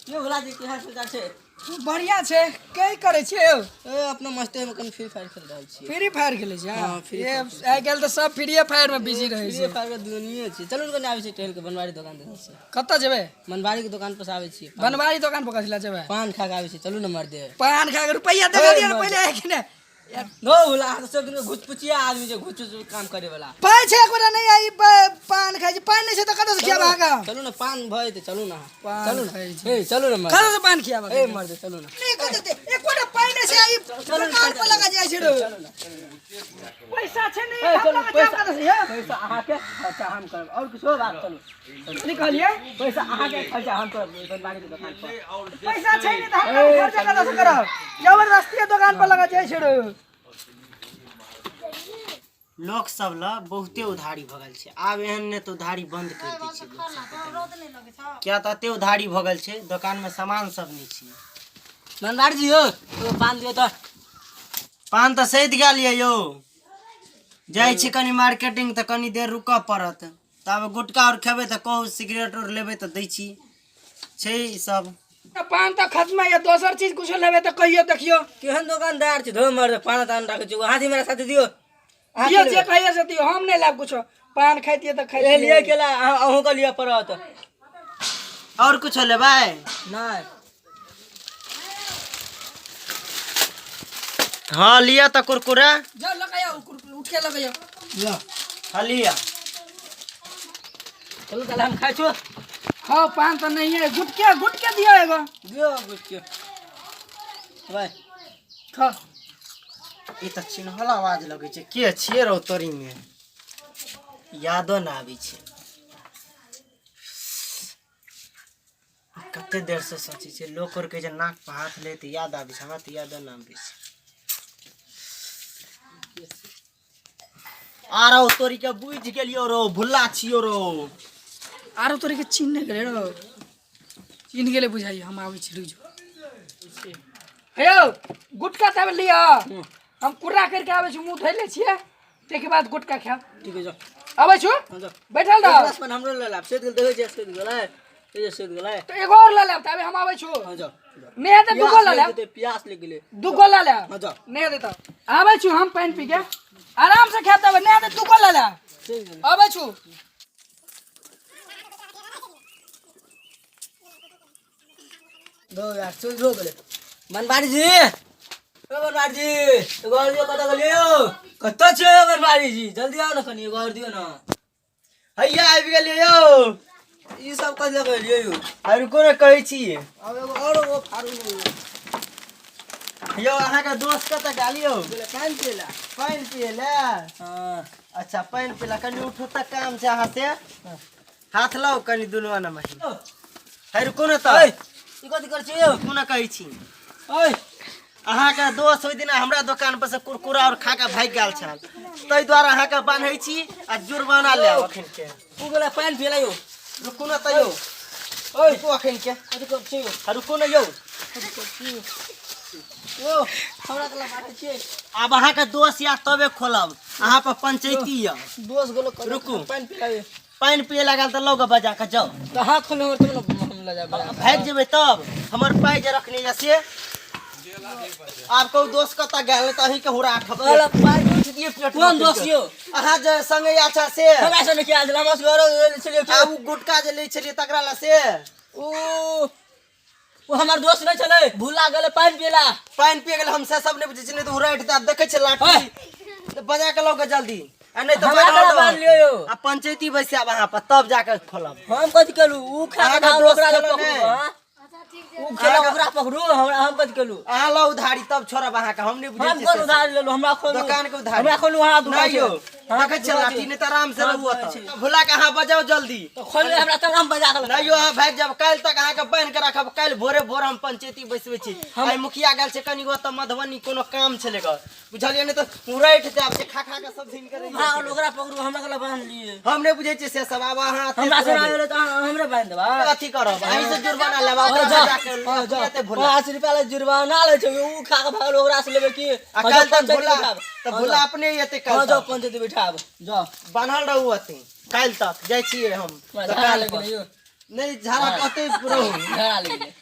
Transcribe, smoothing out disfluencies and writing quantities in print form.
यो भला जी के हाल समाचार छे बढ़िया छे कई करे छे ए अपना मस्ते में कन फ्री फायर खेल रहल छी फ्री फायर खेले छे हां फ्री ये आइ गेल त सब फ्री फायर में बिजी रहे फ्री छे फायर के दुनिया छी चलू कने आबै छी टहल के बनवारी दुकान देख छी कत्ता जेबे बनवारी के दुकान पर से आबै छी बनवारी दुकान पर कथिला जेबे पान खा के आबै छी चलू न मार दे पान खा के रुपया दे दियो न पहले है कि ने नो भला सब दिन घुचपुचिया आदमी जे घुच काम करे वाला पाई छे कोरा नहीं आई पान खाई पान नहीं छे त कत से खिया भागा चलू न पान भय त चलू न चलू न ए चलू न कत से पान खिया भागा ए मार दे चलू न नहीं कत दे एक कोरा पाई नहीं छे आई दुकान पर लगा जाय छे पैसा छे नहीं हम लगा जा कत से पैसा आहा के खर्चा हम करब और कुछ बात चलू निकालिए पैसा आहा के खर्चा हम करब बनवारी के दुकान पर पैसा छे नहीं त हम खर्चा कत से करब जबरदस्ती दुकान पर लगा जाय छे लोग सब ला बहुते उधारी भगल छे आब एहन ने तो उधारी बंद कर दी छे क्या तते उधारी भगल छे दुकान में सामान सब नहीं छे बनवारी जी यो तो पान दियो त पान तो सैध गेल यो जाय छी कनी मार्केटिंग त कनी देर रुका पड़त तब गुटका और खेबे त कहू सिगरेट और लेबे त दै छी छे ई सब पान त खत्म है या दोसर चीज कुछ लेबे त कहियो देखियो केहन दुकानदार छी धो मर पान तान राखे छी हाथी मेरा साथ दियो ये जे कहियो से दियो हम नहीं लाब कुछ पान खाइतिए त ए खाइतिए लिए केला अहू के लिए पड़त और कुछ लेबे नहीं हां लिया त कुरकुरा जा लगाया उठ के लगाया ला हलिया चलो चल हम खाइ छु हां पान त नहीं है गुटके दियो एगो दियो गुटके भाई खा ई त चिन्हल आवाज लगे छे के छिए रो तोरी में यादो ना आबी छे कते देर से सोची छे लोक और के जे नाक पे हाथ ले त याद आबी छे हमरा त यादो ना आबी छे आरो तोरी के बुझ गेलियो रो भुल्ला छियो रो आरो तोरे के चिन्ह गेले रो चिन्ह गेले बुझाई हम आबै छी रुजो हे गुटका तब लिया हम कुर्रा करके आबै छी मुंह धोइले छिए तेके बाद गुटका खाब ठीक है जा आबै छु बैठल रह बस मन हमरो ले लाब सेद गेल देखे छै सेद गेलै ए सेद गेलै तो एगो और ले ले तबे हम आबै छु हां जा नहीं तो दुगो ले ले प्यास लग गेलै दुगो ले ले हां जा नहीं देता आबै छु हम पानी पी के आराम से खाब तब नहीं तो दुगो ले ले सेद गेलै आबै छु दो यार चल रो गेलै बनवारी जी ओ बनवारी जी घर दियो कत गेलियो कत छै बनवारी जी जल्दी आओ न कनी घर दियो न हैया आबि गेलियो यो ई सब कत गेलियो यो आरु कोने कहै छी अब एगो और वो फारू यो अहाँ के दोस्त कत गेलियो गेलै पानी पिला पानी पिएला हां अच्छा पानी पिला कनी उठो त काम छै अहाँ से हाथ लाओ कनी दुनू आना मही हैरु कोने त ई कथि कर छी यो कोने कहै छी ओए अहाँ के दोस्त ओइ दिन हमरा दुकान पर से कुरकुरा और खा के भाग गेल छल तै द्वारा अहाँ के बान्है छी आ जुर्माना लेब अखन के उ गेलै पानी पिला यो रुकू न त यो ओए रुकू अखन के कथि कर छी यो रुकू न यो कथि कर छी यो हमरा कला बात छी अब अहाँ के दोस्त या तबे खोलब अहाँ पर पंचायती या दोस्त गेलो रुकू। पानी पिला यो पानी पिए लागल त लौग बजा के जाओ त हाथ खोले हमर तुम हम ले जा भाग जेबै तब हमर पाइ जे रखने या से आप को दोस्त कत गेल त अही के हुरा खबर वाला पानी दिए कौन दोस्त यो अहाँ जे संगे अच्छा से हमरा से क्या आज हमस घर चलियो आब गुटका जे ले छलिए तकरा ला से ओ हमर दोस्त नहीं चले भूला गेले पानी पिला पानी पिए गेल हम से सब ने बुझे छी नहीं तो हुरा उठता देखे छ लाठी तो बजा के लौग जल्दी आ नहीं तो बांध लियो यो आ पंचायती बैसे अब अहाँ पर तब जाके खोलब हम कथि केलु उ खा अहाँ के के दोस्त ओकरा चलो पकड़ू ने। हां उ खेला ओकरा पकड़ू हमरा हम कथि केलु अहाँ ला उधारी तब छोड़ब अहाँ के हम नहीं बुझे हम छी कोन उधार लेलु हमरा खोलू दुकान के उधारी हमरा खोलू हां दुकान नहीं यो देखे छ लाठी नहीं तो आराम से रहू त भुला के अहाँ बजाओ जल्दी तो खोल हमरा त हम बजा के नहीं यो अहाँ भाग जाब काल तक अहाँ के बांध के रखब काल भोरे भोर हम पंचायती बैसबे छी आई मुखिया गेल छै कनी गो त मधुबनी कोनो काम छले ग बुझलिए नहीं तो उड़ैठ जाब से खा खा के सब दिन करे हां ओकरा पकड़ू हमरा कला बांध लिए हम नहीं बुझे छी से सब अब अहाँ हमरा से ना गेले त हमरे बांध देबा अथी करब अहीं से जुर्माना लेब ओकरा जाके भुला 5 रुपया ले जुर्माना ले छै उ खा के भागल ओकरा से लेबे की काल तक भुला त भुला अपने एते हां काल जाओ पंचायती बैठाब जाओ बान्हल रहू अते काल तक जाय छिए हम झाड़ा लग गेलै यो नहीं झाड़ा कते रहू झाड़ा लग गेलै